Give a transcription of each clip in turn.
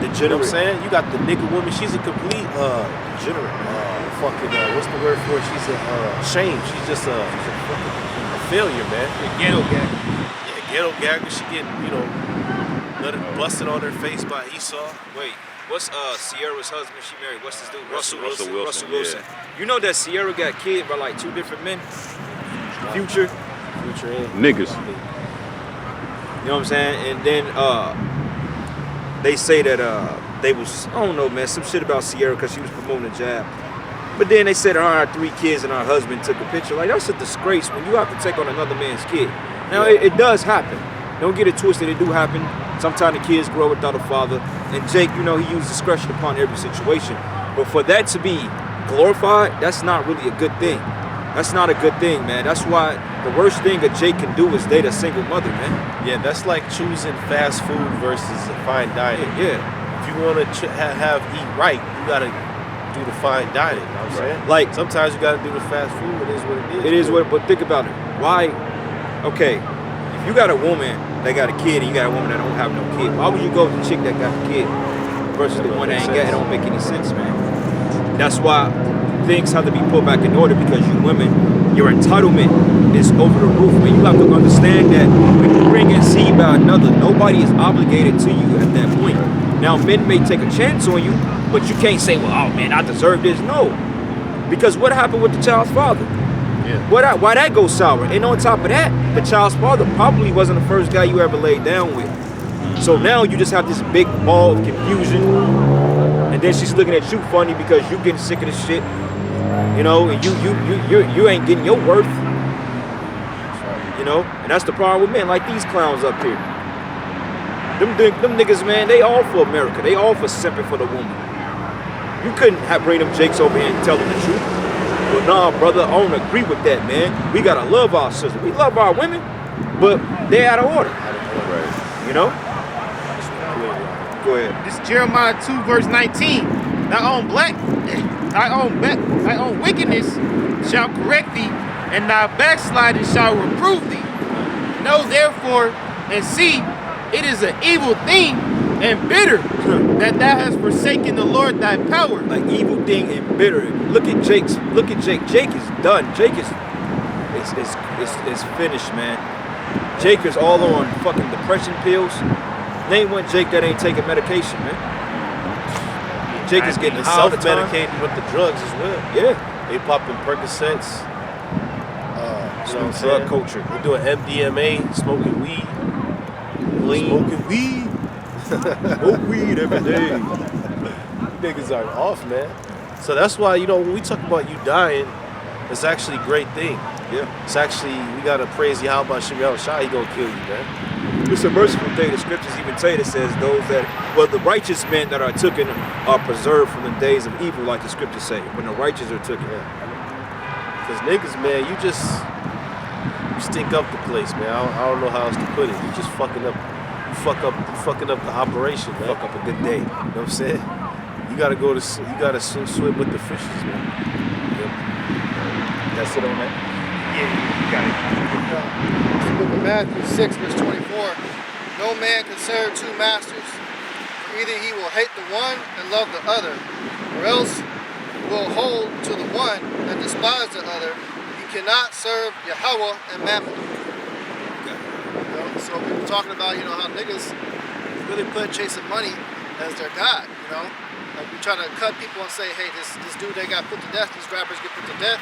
You know what I'm saying? You got the nigga woman. She's a complete degenerate. Fucking what's the word for it? She's a shame. She's just a failure, man. Ghetto gag. Yeah, ghetto gagger. She getting busted on her face by Esau. Wait, what's Sierra's husband? She married. What's this dude? Russell Wilson. You know that Sierra got killed by like 2 different men. Future. Niggas. You know what I'm saying? And then they say that they was, I don't know, man, some shit about Sierra because she was promoting a jab. But then they said her 3 kids and her husband took a picture. Like, that's a disgrace when you have to take on another man's kid. Now, it does happen. Don't get it twisted. It do happen. Sometimes the kids grow without a father. And Jake, you know, he used discretion upon every situation. But for that to be glorified, that's not really a good thing. That's not a good thing, man. That's why the worst thing a Jake can do is date a single mother, man. Yeah, that's like choosing fast food versus a fine dining. Yeah. If you want to eat right, you got to do the fine dining. You know what I'm saying? Like, sometimes you got to do the fast food. It is what it is. It is what, but think about it. Why? Okay, if you got a woman that got a kid and you got a woman that don't have no kid, why would you go with the chick that got the kid versus the one that ain't got it? It don't make any sense, man. That's why things have to be put back in order, because you women, your entitlement is over the roof. And you have to understand that when you bring in seed by another, nobody is obligated to you at that point. Now, men may take a chance on you, but you can't say, well, oh man, I deserve this. No, because what happened with the child's father? Yeah. Why that go sour? And on top of that, the child's father probably wasn't the first guy you ever laid down with. So now you just have this big ball of confusion, and then she's looking at you funny because you getting sick of this shit. You know, and you ain't getting your worth. You know, and that's the problem with men like these clowns up here. Them niggas, man, they all for America. They all for simping for the woman. You couldn't bring them Jakes over here and tell them the truth. Well, nah, brother, I don't agree with that, man. We gotta love our sisters. We love our women, but they're out of order. Right. You know? Go ahead. This is Jeremiah 2, verse 19. Thy own wickedness shall correct thee, and thy backsliding shall reprove thee. Know therefore and see, it is an evil thing and bitter that thou hast forsaken the Lord thy power. Like evil thing and bitter. Look at Jake. Jake is done. Jake is finished, man. Jake is all on fucking depression pills. Name one Jake that ain't taking medication, man. Jake is getting self-medicated with the drugs as well. Yeah. They popping Percocets. Drug culture. They doing MDMA, smoking weed. Smoking weed. Smoke weed every day. Niggas are off, man. So that's why, you know, when we talk about you dying, it's actually a great thing. Yeah. It's actually, we gotta praise YAHAWASHI. YAHAWASHI, he gonna kill you, man. It's a merciful thing. The scriptures even say that says those that, well, the righteous men that are taken are preserved from the days of evil, like the scriptures say, when the righteous are taken. Because niggas, man, you stink up the place, man. I don't know how else to put it. You just fucking up. You fucking up the operation, man. Fuck up a good day. You know what I'm saying? You gotta swim with the fishes, man. Yep. That's it on that? Yeah, you got it. The book of Matthew 6, verse 24. No man can serve 2 masters. For either he will hate the one and love the other, or else will hold to the one and despise the other. You cannot serve Yahawah and Mammon. So we were talking about, you know, how niggas really put chasing money as their god, you know? Like we try to cut people and say, hey, this dude, they got put to death, these rappers get put to death.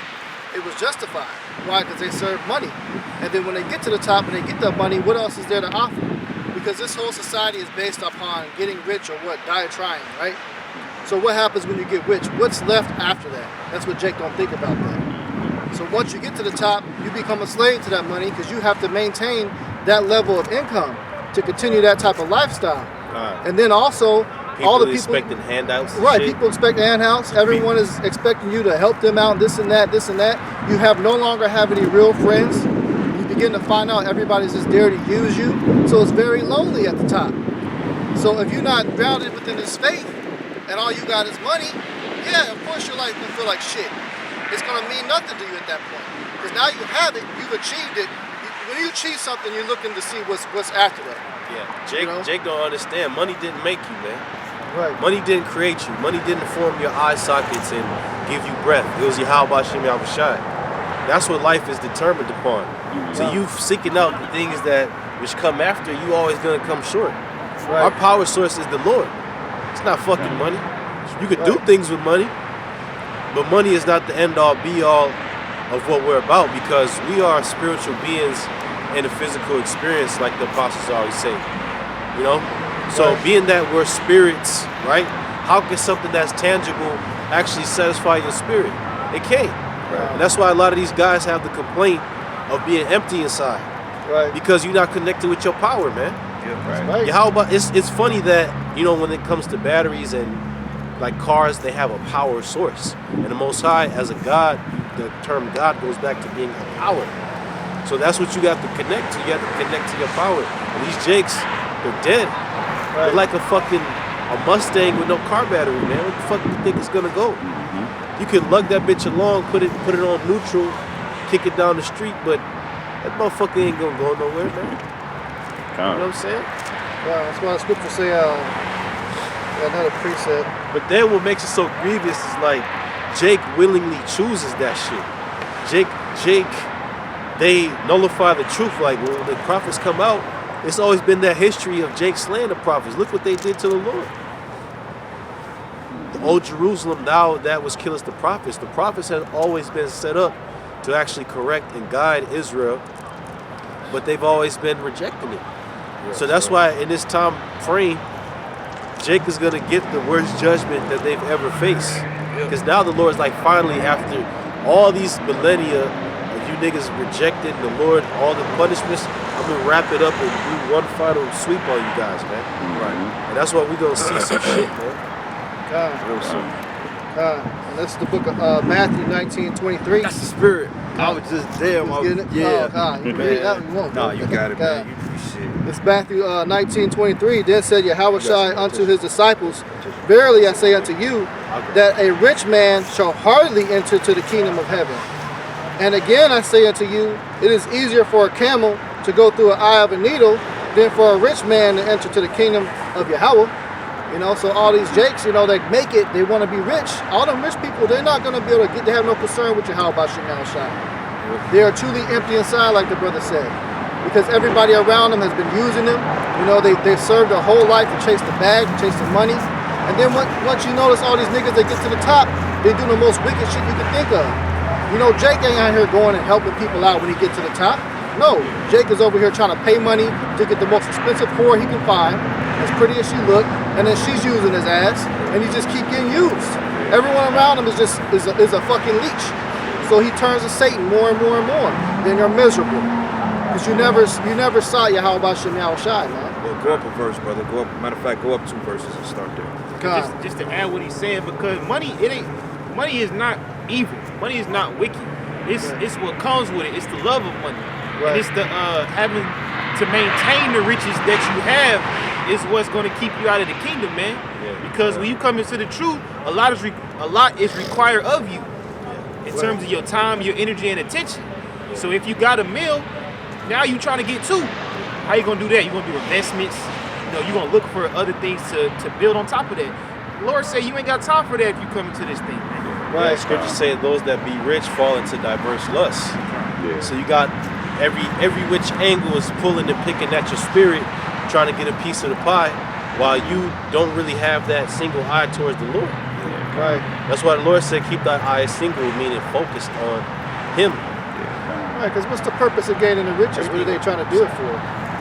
It was justified. Why? Because they serve money. And then when they get to the top and they get that money, what else is there to offer? Because this whole society is based upon getting rich or what? Die trying, right? So what happens when you get rich? What's left after that? That's what Jake don't think about that. So once you get to the top, you become a slave to that money because you have to maintain that level of income to continue that type of lifestyle. And then also, all the people expecting handouts. Right, people expect handouts. Everyone is expecting you to help them out, this and that, this and that. You no longer have any real friends. You begin to find out everybody's just there to use you. So it's very lonely at the top. So if you're not grounded within this faith and all you got is money, yeah, of course your life will feel like shit. It's gonna mean nothing to you at that point. Because now you have it, you've achieved it. When you achieve something, you're looking to see what's after that. Yeah, Jake don't understand. Money didn't make you, man. Right. Money didn't create you. Money didn't form your eye sockets and give you breath. It was YAHAWASHI. That's what life is determined upon. So you seeking out the things that which come after, you always gonna come short. Right. Our power source is the Lord. It's not fucking money. You could do things with money, but money is not the end all be all of what we're about, because we are spiritual beings in a physical experience, like the apostles always say. You know? So being that we're spirits, right? How can something that's tangible actually satisfy your spirit? It can't. Right. And that's why a lot of these guys have the complaint of being empty inside. Right. Because you're not connected with your power, man. Right. Yeah, how about it's funny that, you know, when it comes to batteries and like cars, they have a power source. And the Most High, as a God, the term God goes back to being a power. So that's what you have to connect to. You have to connect to your power. And these jakes, they're dead. They're like a Mustang with no car battery, man. What the fuck do you think it's gonna go? You can lug that bitch along, put it on neutral, kick it down the street, but that motherfucker ain't gonna go nowhere, man. You know what I'm saying? Yeah, that's why the scripture say, another precept. But then what makes it so grievous is like Jake willingly chooses that shit. Jake, they nullify the truth. Like when the prophets come out, it's always been that history of Jake slaying the prophets. Look what they did to the Lord. The old Jerusalem, now that was kill us the prophets. The prophets had always been set up to actually correct and guide Israel, but they've always been rejecting it. So that's why in this time frame, Jake is gonna get the worst judgment that they've ever faced. Because now the Lord's like, finally, after all these millennia of you niggas rejecting the Lord, all the punishments, I'm gonna wrap it up and do one final sweep on you guys, man. Right. And that's why we gonna see some shit, man. Real soon. And that's the book of Matthew 19:23. That's the spirit. I was just there. Yeah. Oh, you can read that if you want. No, you got it, man. You shit. It's Matthew 19:23. Then said Yahawah unto his disciples, verily I say unto you, that a rich man shall hardly enter to the kingdom of heaven. And again I say unto you, it is easier for a camel to go through an eye of a needle than for a rich man to enter to the kingdom of Yahawah. You know, so all these jakes, you know, they make it, they want to be rich. All them rich people, they're not going to be able to get, they have no concern with YAHAWASHI. They are truly empty inside, like the brother said. Because everybody around them has been using them. You know, they served their whole life to chase the bag, to chase the money. And then once you notice all these niggas that get to the top, they do the most wicked shit you can think of. You know, Jake ain't out here going and helping people out when he gets to the top. No, Jake is over here trying to pay money to get the most expensive whore he can find, as pretty as she look, and then she's using his ass, and he just keep getting used. Everyone around him is a fucking leech. So he turns to Satan more and more and more. Then you're miserable, because you never saw YAHAWASHI, man. Well, go up a verse, brother. Go up. Matter of fact, go up 2 verses and start there. Just to add what he's saying, because money is not evil. Money is not wicked. It's what comes with it. It's the love of money. Right. And it's the having to maintain the riches that you have is what's going to keep you out of the kingdom, man. Because when you come into the truth, a lot is required of you in terms of your time, your energy, and attention. So if you got a meal, now you trying to get 2. How you gonna do that? You gonna do investments? You know, you gonna look for other things to build on top of that. The Lord say you ain't got time for that if you come into this thing, man. Right. Scripture say those that be rich fall into diverse lusts. So you got every which angle is pulling and picking at your spirit, trying to get a piece of the pie, while you don't really have that single eye towards the Lord. Right. That's why the Lord said, keep thy eyes single, meaning focused on Him. Right, because what's the purpose of gaining the riches? What are they trying to do it for?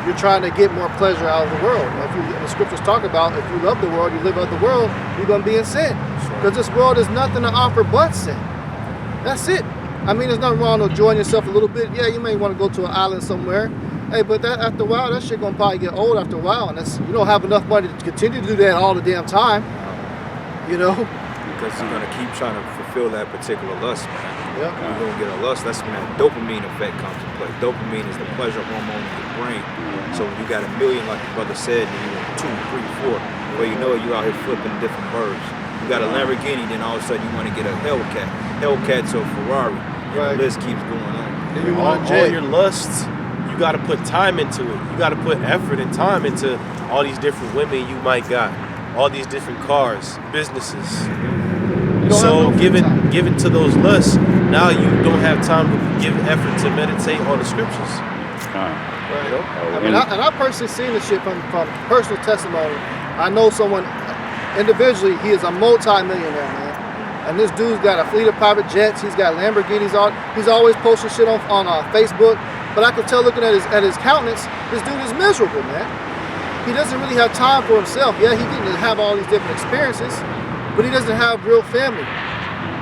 You're trying to get more pleasure out of the world. The scriptures talk about, if you love the world, you live out the world, you're going to be in sin. Because this world is nothing to offer but sin. That's it. I mean, there's nothing wrong with enjoying yourself a little bit. Yeah, you may want to go to an island somewhere. Hey, but that after a while, that shit gonna probably get old after a while, and you don't have enough money to continue to do that all the damn time. You know? Because you're gonna keep trying to fulfill that particular lust, man. Yeah. You're gonna get a lust. That's when that dopamine effect comes into play. Dopamine is the pleasure hormone in your brain. So when you got a million, like your brother said, and you want 2, 3, 4, well, you know you're out here flipping different birds. You got a Lamborghini, then all of a sudden you want to get a Hellcat. Hellcat's a Ferrari. And the list keeps going on. And you all want Jake. your lusts, you got to put time into it. You got to put effort and time into all these different women you might got. all these different cars, businesses. You don't So have no free time. given to those lusts, now you don't have time to give effort to meditate on the scriptures. Right. You know? And I personally seen this shit from personal testimony. I know someone individually, he is a multi-millionaire, man. And this dude's got a fleet of private jets. He's got Lamborghinis on. He's always posting shit on Facebook. But I could tell looking at his countenance, this dude is miserable, man. He doesn't really have time for himself. Yeah, he getting to have all these different experiences, but he doesn't have real family.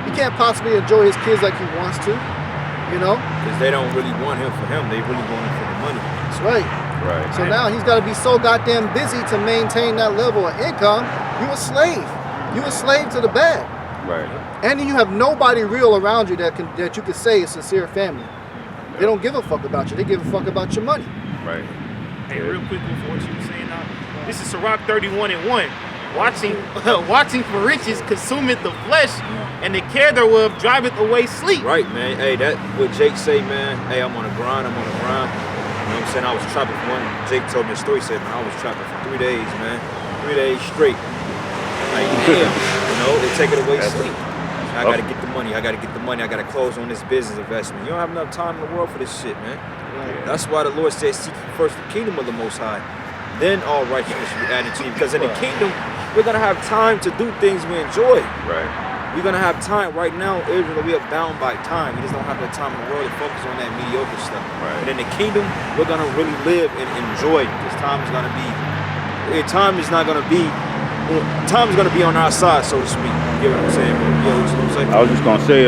He can't possibly enjoy his kids like he wants to, you know? Because they don't really want him for him. They really want him for the money. That's right. Right. So now he's got to be so goddamn busy to maintain that level of income. You a slave. You a slave to the bag. Right. And then you have nobody real around you that you could say is sincere family. They don't give a fuck about you. They give a fuck about your money. Right. Hey, real quick before what you were saying now, this is Sirach 31:1. Watching for riches consumeth the flesh, and the care thereof driveth away sleep. Right, man. Hey, that what Jake say, man. Hey, I'm on a grind. You know what I'm saying? I was trapping for one. Jake told me a story. He said, man, I was trapping for 3 days, man. 3 days straight. Like, damn. You know, they take it away sleep. I gotta get the money. I gotta close on this business investment. You don't have enough time in the world for this shit, man. Right. That's why the Lord says, seek first the kingdom of the Most High. Then all righteousness will be added to you. Because in the kingdom, we're gonna have time to do things we enjoy. Right. We're gonna have time. Right now, Israel, we are bound by time. We just don't have the time in the world to focus on that mediocre stuff. Right. But in the kingdom, we're gonna really live and enjoy. Because time is gonna be on our side, so to speak. You know what I'm saying? You know what I'm saying? I was just gonna say,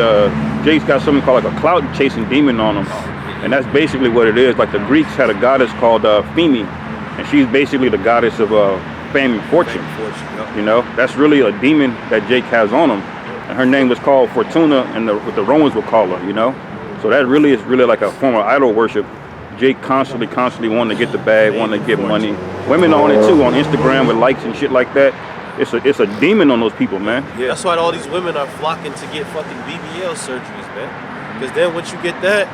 Jake's got something called like a clout chasing demon on him, and that's basically what it is. Like the Greeks had a goddess called Femi, and she's basically the goddess of fame and fortune. Yep. You know, that's really a demon that Jake has on him, and her name was called Fortuna, and what the Romans would call her. You know, so that really is like a form of idol worship. Jake constantly wanting to get the bag, wanting to get money. Women are on it too, on Instagram with likes and shit like that. It's a demon on those people, man. Yeah. That's why all these women are flocking to get fucking BBL surgeries, man. Because then once you get that,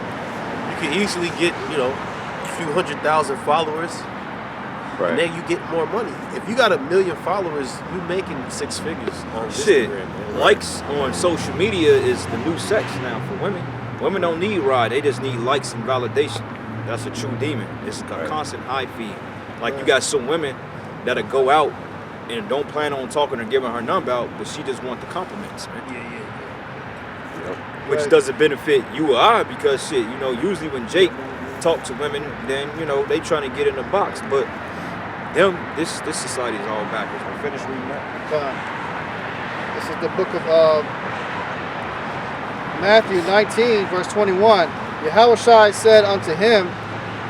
you can easily get, you know, a few 100,000 followers. Right. And then you get more money. If you got 1 million followers, you making 6 figures on Shit, Instagram, man. likes on social media is the new sex now for women. Women don't need ride, they just need likes and validation. That's a true demon. It's a constant high feed. Like you got some women that'll go out and don't plan on talking or giving her number out, but she just want the compliments, man. Which doesn't benefit you or I because shit, you know, usually when Jake talk to women, then you know they trying to get in the box, but them this society is all backwards. We finished reading that. This is the book of Matthew 19, verse 21. YAHAWASHI said unto him,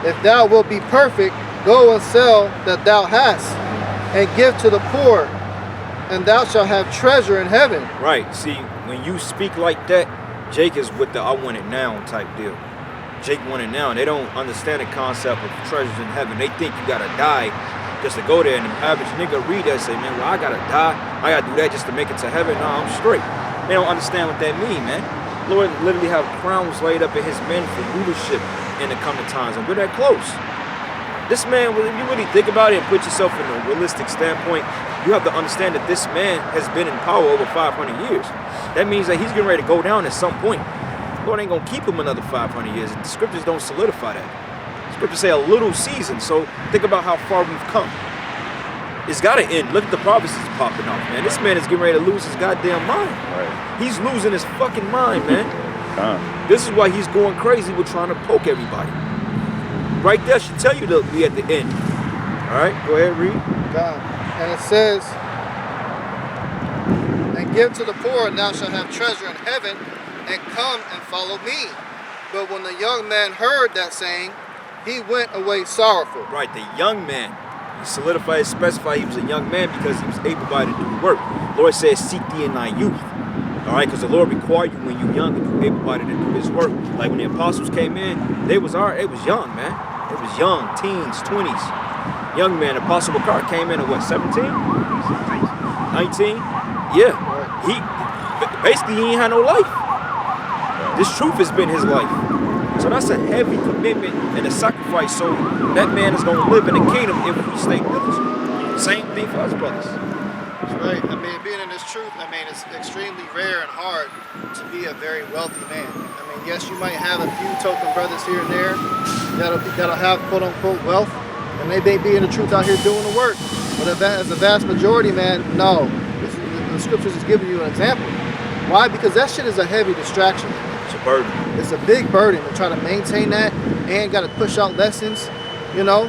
if thou wilt be perfect, go and sell that thou hast, and give to the poor, and thou shalt have treasure in heaven. Right. See, when you speak like that, Jake is with the I want it now type deal. Jake want it now, and they don't understand the concept of treasures in heaven. They think you gotta die just to go there, and the average nigga read that and say, man, well, I gotta die, I gotta do that just to make it to heaven. No, I'm straight. They don't understand what that mean, man. Lord literally have crowns laid up in his men for rulership in the coming times, and we're that close. This man, when you really think about it and put yourself in a realistic standpoint, you have to understand that this man has been in power over 500 years. That means that he's getting ready to go down at some point. Lord ain't gonna keep him another 500 years. The scriptures don't solidify that. The scriptures say a little season, so think about how far we've come. It's gotta end. Look at the prophecies popping off, man. This man is getting ready to lose his goddamn mind. Right. He's losing his fucking mind, man. This is why he's going crazy with trying to poke everybody. Right there should tell you that we at the end. All right, go ahead, read. And it says, and give to the poor, and thou shalt have treasure in heaven, and come and follow me. But when the young man heard that saying, he went away sorrowful. Right, the young man. He solidified, specified he was a young man because he was able-bodied to do the work. Lord says, seek thee in thy youth. All right, because the Lord required you when you're young and you're able-bodied to do this work. Like when the apostles came in, it was young, man. It was young, teens, 20s. Young man, Apostle Bakar came in at what, 17? 19? Yeah. Basically, he ain't had no life. This truth has been his life. So that's a heavy commitment and a sacrifice. So that man is going to live in the kingdom if we stay diligent. Same thing for us brothers. mean, being in this truth, I mean, it's extremely rare and hard to be a very wealthy man. I mean, yes, you might have a few token brothers here and there that'll have quote-unquote wealth, and they may be in the truth out here doing the work. But as a vast majority, man, no. The scriptures is giving you an example. Why? Because that shit is a heavy distraction. It's a burden. It's a big burden to try to maintain that, and got to push out lessons, you know.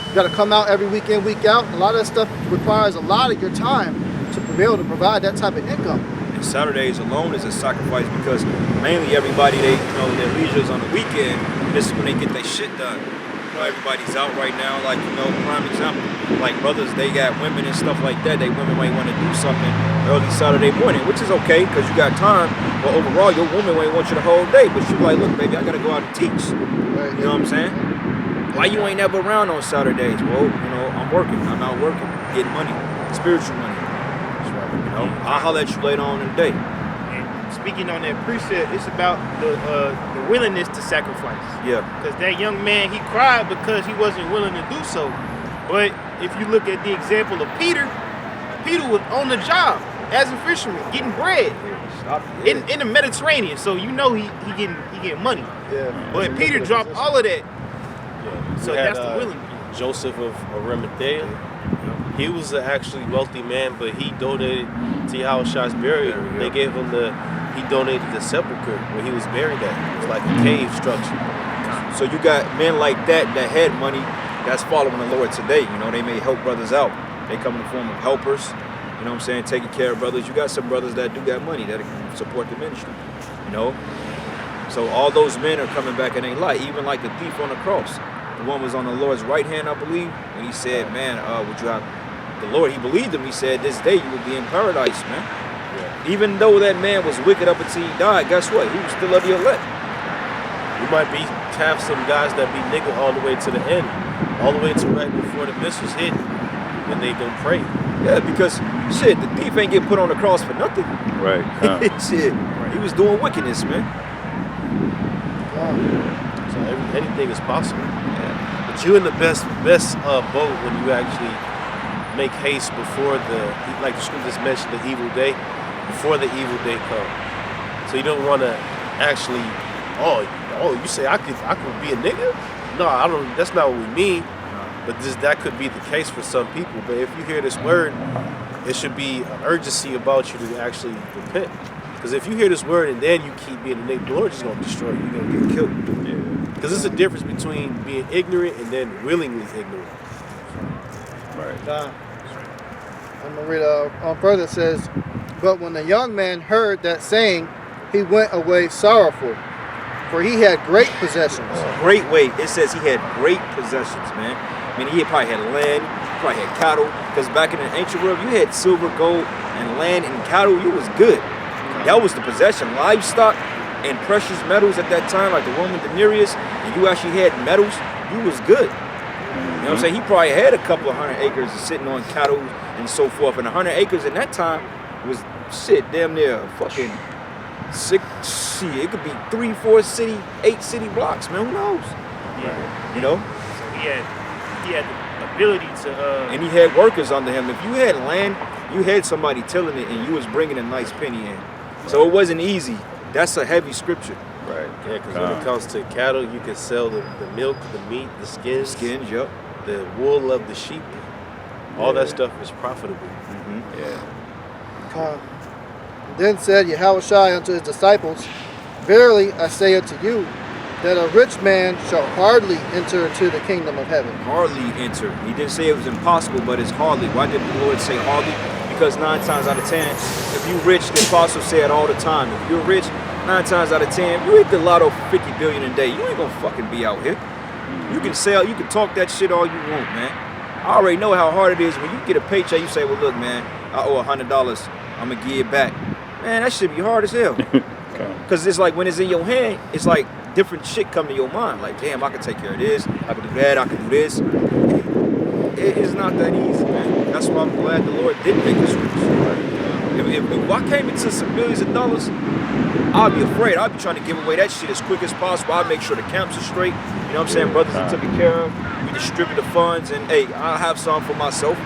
You got to come out every week in, week out. A lot of that stuff requires a lot of your time to be able to provide that type of income. And Saturdays alone is a sacrifice because mainly everybody, their leisure is on the weekend. This is when they get their shit done. You know, everybody's out right now. Like, prime example, like brothers, they got women and stuff like that. Women might want to do something early Saturday morning, which is okay because you got time. But overall, your woman might want you the whole day. But you're like, look, baby, I got to go out and teach. Right. You know what I'm saying? Why you ain't never around on Saturdays? Well, I'm working. I'm out working, getting money, spiritual money. I'll holler at you later on in the day. And speaking on that precept, it's about the willingness to sacrifice. Yeah. Because that young man, he cried because he wasn't willing to do so. But if you look at the example of Peter, Peter was on the job as a fisherman, getting bread in the Mediterranean. So he getting money. Yeah. But Peter dropped all of that. Yeah. So You had, that's the willingness. Joseph of Arimathea. He was an actually wealthy man, but he donated to Yahawashai's burial. They gave him he donated the sepulcher where he was buried at. It was like a cave structure. So you got men like that had money that's following the Lord today. They may help brothers out. They come in the form of helpers, you know what I'm saying, taking care of brothers. You got some brothers that do got money that can support the ministry, So all those men are coming back in their light, even like the thief on the cross. The one was on the Lord's right hand, I believe, and he said, man, would you have the Lord? He believed him. He said, this day you will be in paradise, man. Yeah. Even though that man was wicked up until he died, guess what? He was still of the elect. You might have some guys that be nigga all the way to the end, all the way to right before the missiles hit, and they don't pray. Yeah, because shit, the thief ain't get put on the cross for nothing. Right. Shit, he was doing wickedness, man. So anything is possible. But you're in the best boat when you actually make haste before like the scriptures mentioned, the evil day, before the evil day comes. So you don't want to actually, you say I could be a nigga? No, I don't. That's not what we mean. But that could be the case for some people. But if you hear this word, it should be an urgency about you to actually repent. Because if you hear this word and then you keep being a nigga, the Lord's just going to destroy you. You're going to get killed. Yeah. Because there's a difference between being ignorant and then willingly ignorant. Right. I'm going to read on further. It says, but when the young man heard that saying, he went away sorrowful, for he had great possessions. Great weight. It says he had great possessions, man. I mean, he probably had land, he probably had cattle. Because back in the ancient world, you had silver, gold, and land and cattle. You was good. That was the possession. Livestock and precious metals at that time, like the Roman denarius, and you actually had metals, you was good. You know what I'm saying? He probably had a couple of 100 acres sitting on cattle and so forth. And 100 acres in that time was damn near fucking it could be 3, 4 city, 8 city blocks, man. Who knows? Yeah. You know? So he had the ability to and he had workers under him. If you had land, you had somebody tilling it and you was bringing a nice penny in. So it wasn't easy. That's a heavy scripture. Right. Yeah, because when it comes to cattle, you can sell the milk, the meat, the skins, yep. The wool of the sheep. All that stuff is profitable. Mm-hmm. Yeah. Then said Yahawashi unto his disciples, verily I say unto you, that a rich man shall hardly enter into the kingdom of heaven. Hardly enter. He didn't say it was impossible, but it's hardly. Why did the Lord say hardly? Because 9 times out of 10, if you rich, the apostles say it all the time. If you're rich, 9 times out of 10, you hit the lotto 50 billion a day. You ain't gonna fucking be out here. You can sell, you can talk that shit all you want, man. I already know how hard it is when you get a paycheck. You say, well, look, man, I owe $100. I'm gonna give it back. Man, that should be hard as hell. Because it's like when it's in your hand, it's like different shit come to your mind. Like, damn, I can take care of this. I can do that. I can do this. It is not that easy, man. That's why I'm glad the Lord didn't make us rich. If I came into some millions of dollars, I'd be afraid. I'd be trying to give away that shit as quick as possible. I'd make sure the camps are straight. You know what I'm saying? Brothers are taken care of. We distribute the funds, and hey, I'll have some for myself.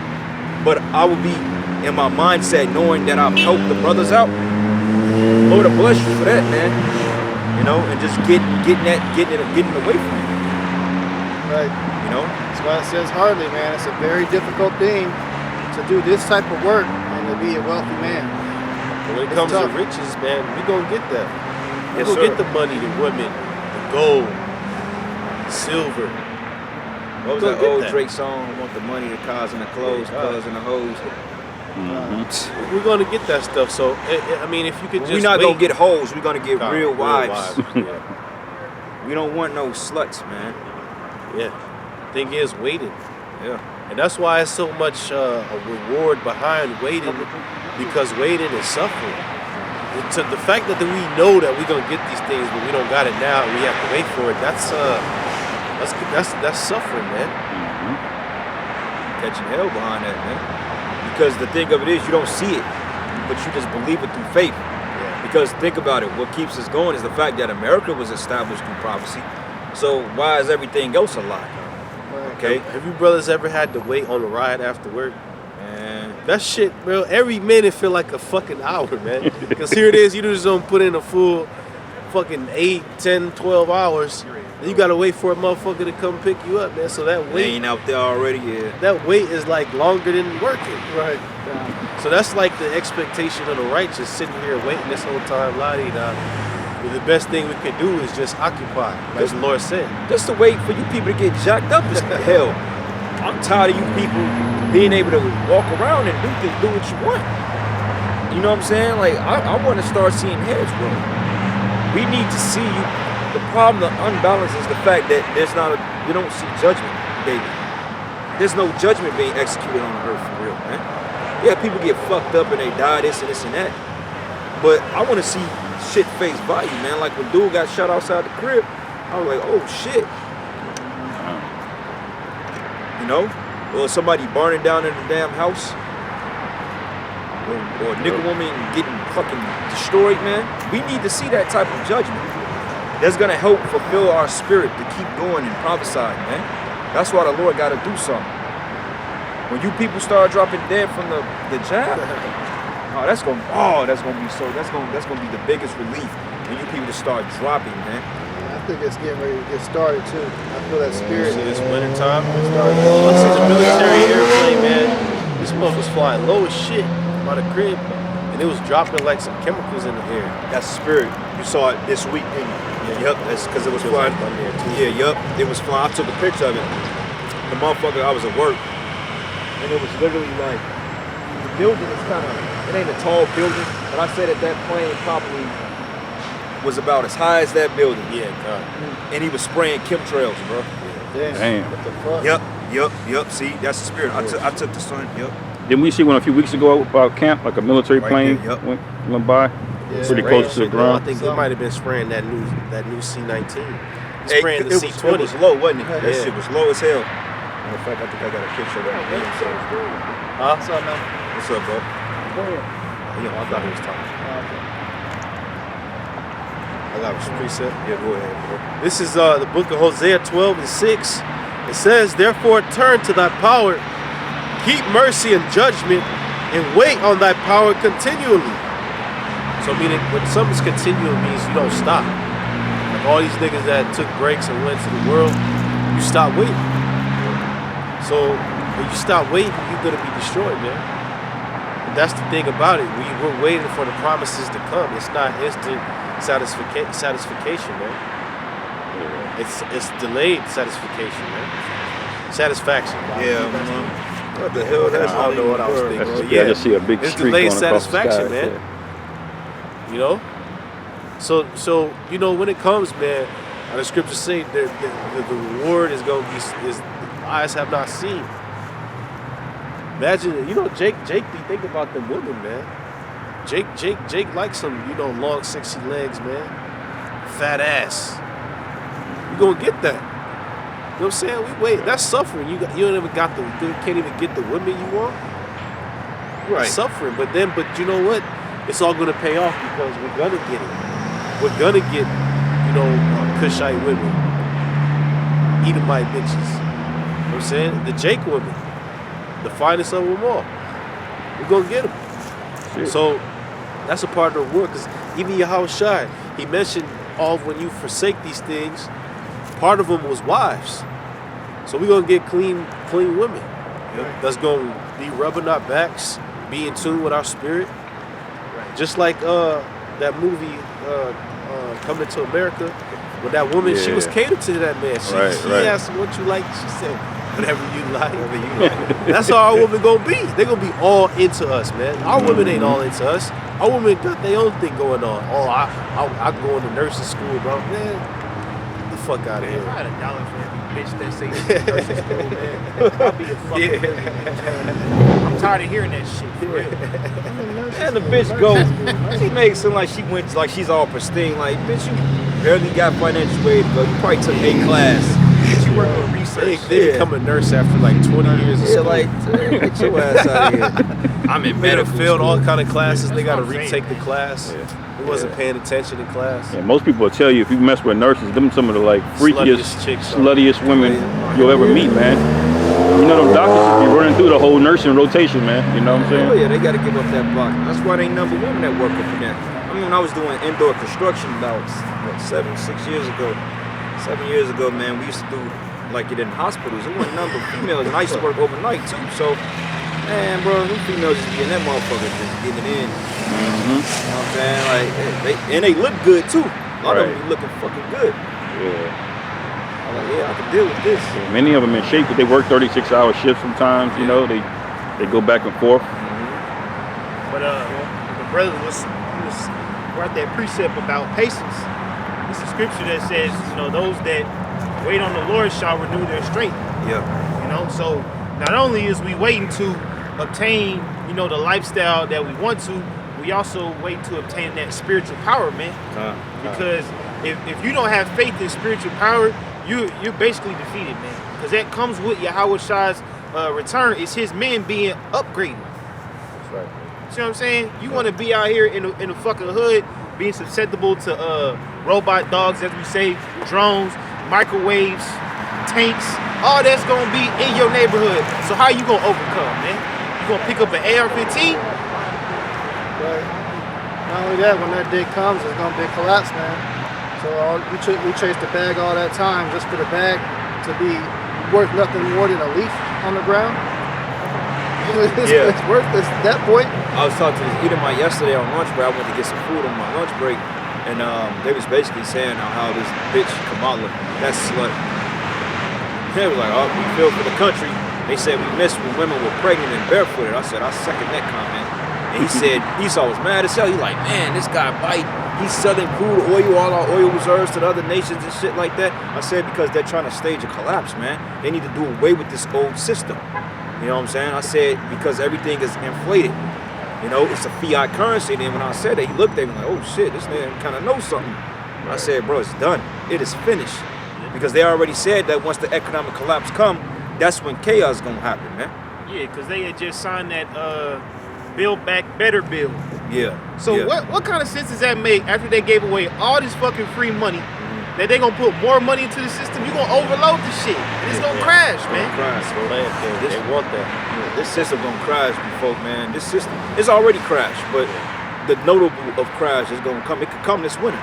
But I would be in my mindset, knowing that I've helped the brothers out. Lord, I bless you for that, man. You know, and just getting away from it. Right. You know, That's why it says hardly, man. It's a very difficult thing to do this type of work and to be a wealthy man. When it It's comes tough. to riches, man, we gonna get that. We Yes, gonna sir. get the money, the women, the gold, silver. what was Go that get old that. Drake song? I want the money, the cars, and the clothes, Yeah. cars and the hoes. We're gonna get that stuff. So I mean, if you could just We're not wait, gonna get hoes. We're gonna get God, real wives. yeah. We don't want no sluts, man. Yeah. Thing is, waiting. Yeah. And that's why it's so much a reward behind waiting, because waiting is suffering. To the fact that we know that we're gonna get these things, but we don't got it now, and we have to wait for it. That's suffering, man. Catching hell behind that, man. Because the thing of it is, you don't see it, but you just believe it through faith. Because think about it, what keeps us going is the fact that America was established through prophecy. So why is everything else a lie? Okay? Have you brothers ever had to wait on a ride after work? And That shit, bro, every minute feel like a fucking hour, man. Because here it is, you just don't put in a full fucking 8, 10, 12 hours. Then you gotta wait for a motherfucker to come pick you up, man. So that they wait, ain't out there already, yeah. that wait is like longer than working. Right. So that's like the expectation of the righteous, sitting here waiting this whole time, la-di-da. But the best thing we could do is just occupy, like the Lord said. Just to wait for you people to get jacked up is hell. I'm tired of you people being able to walk around and do what you want. You know what I'm saying? Like, I want to start seeing heads roll. We need to see you. The problem, the unbalance is the fact that you don't see judgment, baby. There's no judgment being executed on the earth for real, man. Yeah, people get fucked up and they die, this and this and that. But I want to see shit face value, man. Like when dude got shot outside the crib, I was like, oh shit. You know? Or somebody burning down in the damn house. Or a nigga woman getting fucking destroyed, man. We need to see that type of judgment. That's gonna help fulfill our spirit to keep going and prophesying, man. That's why the Lord gotta do something. When you people start dropping dead from the jab, that's gonna be the biggest relief when you people just start dropping, man. I think it's getting ready to get started too. I feel that spirit. See, this winter time, Started. this is a military airplane, man. This motherfucker was flying low as shit by the crib, and it was dropping like some chemicals in the air. That's spirit. You saw it this week, didn't you? Yup, that's because it was flying. Yeah, yup, it was flying. I took a picture of it. The motherfucker, I was at work, and it was literally like, the building is kind of, it ain't a tall building, but I said that plane probably was about as high as that building. Yeah, God. And he was spraying chemtrails, bro. Damn. What the fuck? Yup. See, that's the spirit. I took the sun. Yup. Didn't we see one a few weeks ago about camp, like a military Right plane there, yup. went by? Yeah. Pretty Spraying close to the shit, though. ground. I think they might have been spraying that new C-19. Hey, Spraying the it C-20. was low, wasn't it? That Yeah. shit was low as hell. Matter of fact, I think I got a picture of that. Huh? What's up, man? What's up, bro? Yeah, I thought he was talking. I got a preset. Yeah, go ahead, bro. This is the book of Hosea 12:6. It says, "Therefore turn to thy power, keep mercy and judgment, and wait on thy power continually." So meaning when something's continual means you don't stop. Like all these niggas that took breaks and went to the world, you stop waiting. So when you stop waiting, you're gonna be destroyed, man. And that's the thing about it. We're waiting for the promises to come. It's not instant satisfaction, man. It's delayed satisfaction, man. Satisfaction. Yeah, what the hell? That's I don't know what I was thinking. That's, But I just see a big it's streak delayed going across the satisfaction, sky. man. You know? So you know, when it comes, man, the scriptures say that the reward is going to be, is eyes have not seen. Imagine, you know, Jake be thinking about them women, man. Jake likes some, you know, long, sexy legs, man. Fat ass. You gonna get that. You know what I'm saying? We wait. That's suffering. You don't even you can't even get the women you want. Right. It's suffering. But you know what? It's all gonna pay off because we're gonna get it. We're gonna get, you know, Cushite women, Edomite bitches. You know what I'm saying? The Jake women, the finest of them all. we're gonna get them. Shit. So that's a part of the work. Because even YAHAWASHI, he mentioned all when you forsake these things, part of them was wives. So we're gonna get clean women. That's gonna be rubbing our backs, be in tune with our spirit. Just like that movie Coming to America, with that woman, she was catered to that man. She asked him what you like. She said, whatever you like. That's how our women gonna be. They gonna be all into us, man. Our women ain't all into us. Our women got their own thing going on. Oh, I go into nursing school, bro. Man, get the fuck out of here. I had $1 for every bitch that say nursing school, man. I'll be a fucking I'm tired of hearing that shit, for real. And the bitch go, she makes it like she went, like she's all pristine. Like, bitch, you barely got financial way to go. You probably took a class. She worked on research. They become a nurse after like 20 years of school. Like, get your ass out of here. I'm in They done medical failed all school. kind of classes. They got to That's what I'm retake the class. They wasn't paying attention in class. Yeah, most people will tell you if you mess with nurses, them some of the like freakiest, Sluttiest chicks, sluttiest women you'll ever meet, man. You know them doctors just be running through the whole nursing rotation, man. You know what I'm saying? Oh yeah, they gotta give up that block. That's why they number women that work up in there. I mean, when I was doing indoor construction about what, 6 years ago, 7 years ago, man, we used to do like it in hospitals. It wasn't a number of females, and I used to work overnight too. So, man, bro, them females just be in that motherfucker just getting it in. You know what I'm saying? Like, they look good too. A lot of them be looking fucking good. Yeah. I'm like, yeah, I can deal with this. Yeah, many of them in shape, but they work 36-hour shifts sometimes. You know, they go back and forth. But the brother was brought that precept about patience. It's a scripture that says, you know, those that wait on the Lord shall renew their strength. Yeah. You know, so not only is we waiting to obtain, you know, the lifestyle that we want to, we also wait to obtain that spiritual power, man. Because if you don't have faith in spiritual power, you're basically defeated, man. Because that comes with YAHAWASHI's return. It's his men being upgraded. That's right. See what I'm saying? You want to be out here in the fucking hood, being susceptible to robot dogs, as we say, drones, microwaves, tanks. All that's gonna be in your neighborhood. So how you gonna overcome, man? You gonna pick up an AR-15? But not only that, when that day comes, it's gonna be a collapse, man. So we chased the bag all that time just for the bag to be worth nothing more than a leaf on the ground. It's worth this that point. I was talking to this Edomite yesterday on lunch break. I went to get some food on my lunch break, and they was basically saying how this bitch Kamala, that slut. They was like, oh, we feel for the country. They said we miss when women were pregnant and barefooted. I said, I second that comment. And he said, Esau was mad as hell. He like, man, this guy bite. He's selling crude oil, all our oil reserves to the other nations and shit like that. I said, because they're trying to stage a collapse, man. They need to do away with this old system. You know what I'm saying? I said, because everything is inflated. You know, it's a fiat currency. And then when I said that, he looked at me like, oh shit, this man kind of knows something. I said, bro, it's done. It is finished. Because they already said that once the economic collapse come, that's when chaos is gonna happen, man. Yeah, because they had just signed that Build Back Better bill. Yeah. So what kind of sense does that make after they gave away all this fucking free money? That they gonna put more money into the system? You gonna overload the shit. And it's gonna crash, man. They want that. This system gonna crash before, man. This system is already crashed, but the notable of crash is gonna come. It could come this winter.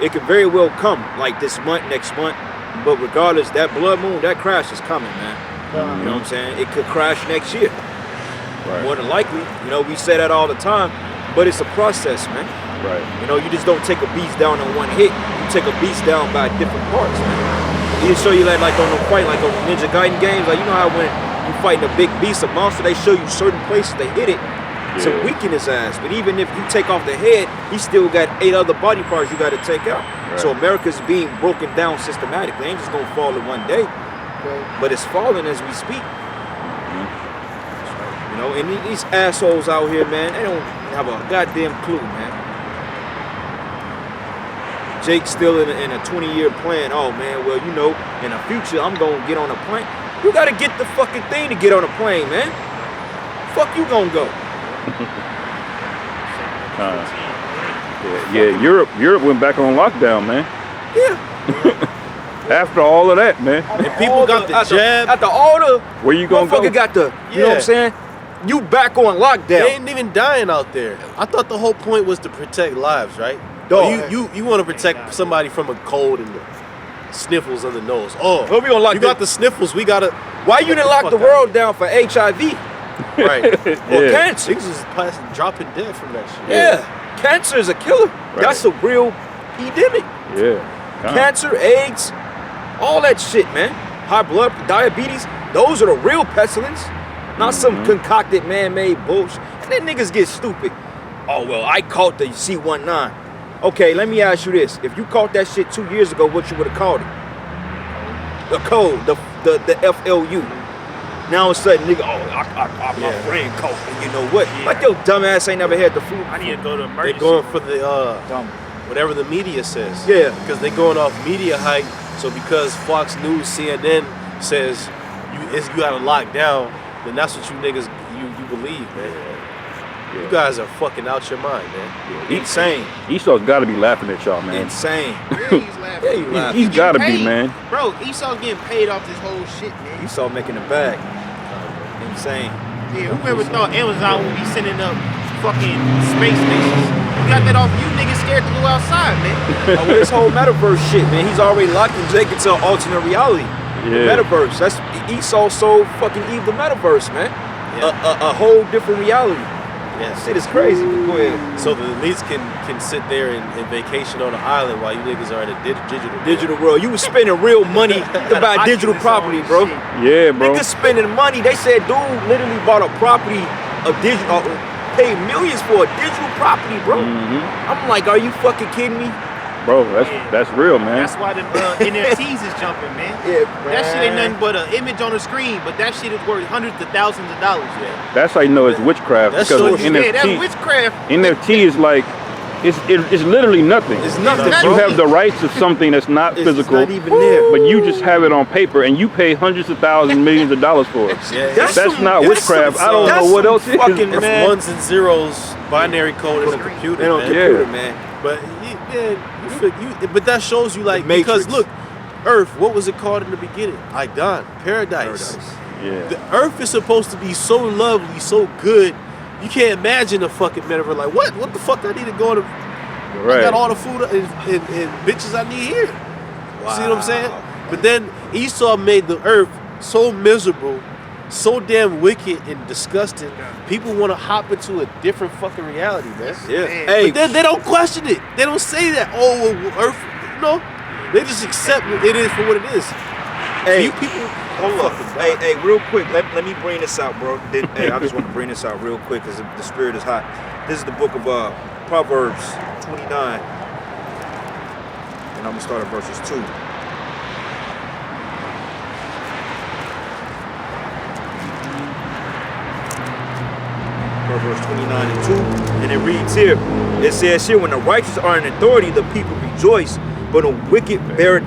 It could very well come like this month, next month. But regardless, that blood moon, that crash is coming, man. You know what I'm saying? It could crash next year. More than likely. You know, we say that all the time, but it's a process, man. Right. You know, you just don't take a beast down in one hit. You take a beast down by different parts, man. They show you that like on the fight, like on Ninja Gaiden games, like you know how when you fighting a big beast, a monster, they show you certain places they hit it to weaken his ass. But even if you take off the head, he still got 8 other body parts you got to take out. Right. So America's being broken down systematically. It ain't just gonna fall in one day, but it's falling as we speak. You know, and these assholes out here, man, they don't have a goddamn clue, man. Jake's still in a 20-year plan. Oh man, well, you know, in the future I'm gonna get on a plane. You gotta get the fucking thing to get on a plane, man. Fuck you gonna go. Europe went back on lockdown, man. Yeah. After all of that, man. And people got the jab. After all the Where you gonna go? Motherfucker got the, you know what I'm saying? You back on lockdown. They ain't even dying out there. I thought the whole point was to protect lives, right? Dog. You want to protect somebody from a cold and the sniffles on the nose. Oh, Well, we gonna lock you got the sniffles. We gotta. Why you didn't lock the world down for HIV Right. or cancer? Niggas is dropping dead from that shit. Yeah, cancer is a killer. That's a real epidemic. Yeah. Cancer, AIDS, all that shit, man. High blood, diabetes, those are the real pestilence. Not some concocted man-made bullshit. And then niggas get stupid. Oh, well, I caught the C19. Okay, let me ask you this. If you caught that shit 2 years ago, what you would have called it? The code, the FLU. Now all of a sudden, nigga, my friend caught it. You know what? Yeah. Like your dumb ass ain't never had the flu. I need to go to They're emergency. going for the Dumb. whatever the media says. Yeah. Because they're going off media hype. So because Fox News, CNN says you gotta lock down, then that's what you niggas you believe, man. You guys are fucking out your mind, man. Insane. Esau's got to be laughing at y'all, man. Insane. Yeah, he's laughing. Yeah, you laughing. He's got to be, Paid. man. Bro, Esau's getting paid off this whole shit, man. You saw making a bag. Insane. Yeah, whoever thought Amazon would be sending up fucking space stations? You got that off you niggas scared to go outside, man. With this whole metaverse shit, man, he's already locking Jake into an alternate reality. The Yeah. metaverse. That's Esau so fucking evil. The metaverse, man. Yeah. A whole different reality. Yes. Shit is crazy. Go ahead. So the elites can sit there and vacation on an island while you niggas are in a digital world. Digital world. You was spending real money to buy digital property, bro. Yeah, bro. Niggas spending money. They said dude literally bought a property, paid millions for a digital property, bro. I'm like, are you fucking kidding me? Bro, that's real, man. That's why the NFTs is jumping, man. Yeah, That shit ain't nothing but an image on the screen, but that shit is worth hundreds of thousands of dollars, man. That's how you know it's witchcraft. That's Because so- Yeah, that's NFT, witchcraft. NFT is like, it's literally nothing. It's nothing, It's You bro. have the rights to something that's not It's physical, not even there. but you just have it on paper and you pay hundreds of thousands, millions of dollars for it. Yeah, That's some- not that's witchcraft. some- I don't that's know what some else is. fucking- It's man. ones and zeros, binary code in the computer, They don't man. computer, man. But but that shows you like The because Matrix. look, Earth, what was it called in the beginning? Idon, paradise. Yeah. The Earth is supposed to be so lovely, so good. You can't imagine a fucking metaverse like what? What the fuck? I need to go to. I Right. got all the food and bitches I need here. See what I'm saying? But then Esau made the Earth so miserable, so damn wicked and disgusting. People want to hop into a different fucking reality, man. Yeah. Man. Hey, But then they don't question it. They don't say that. Oh, well, Earth. No, they just accept it is for what it is. hey, You people, hold up. Hey, real quick. Let me bring this out, bro. Hey, I just want to bring this out real quick because the spirit is hot. This is the book of Proverbs 29, and I'm gonna start at verses 2. Proverbs 29 and 2, and it reads here. It says here, when the righteous are in authority, the people rejoice, but when wicked bear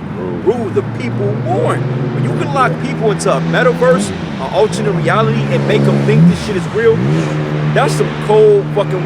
rule, the people mourn. When you can lock people into a metaverse, an alternate reality, and make them think this shit is real, that's some cold fucking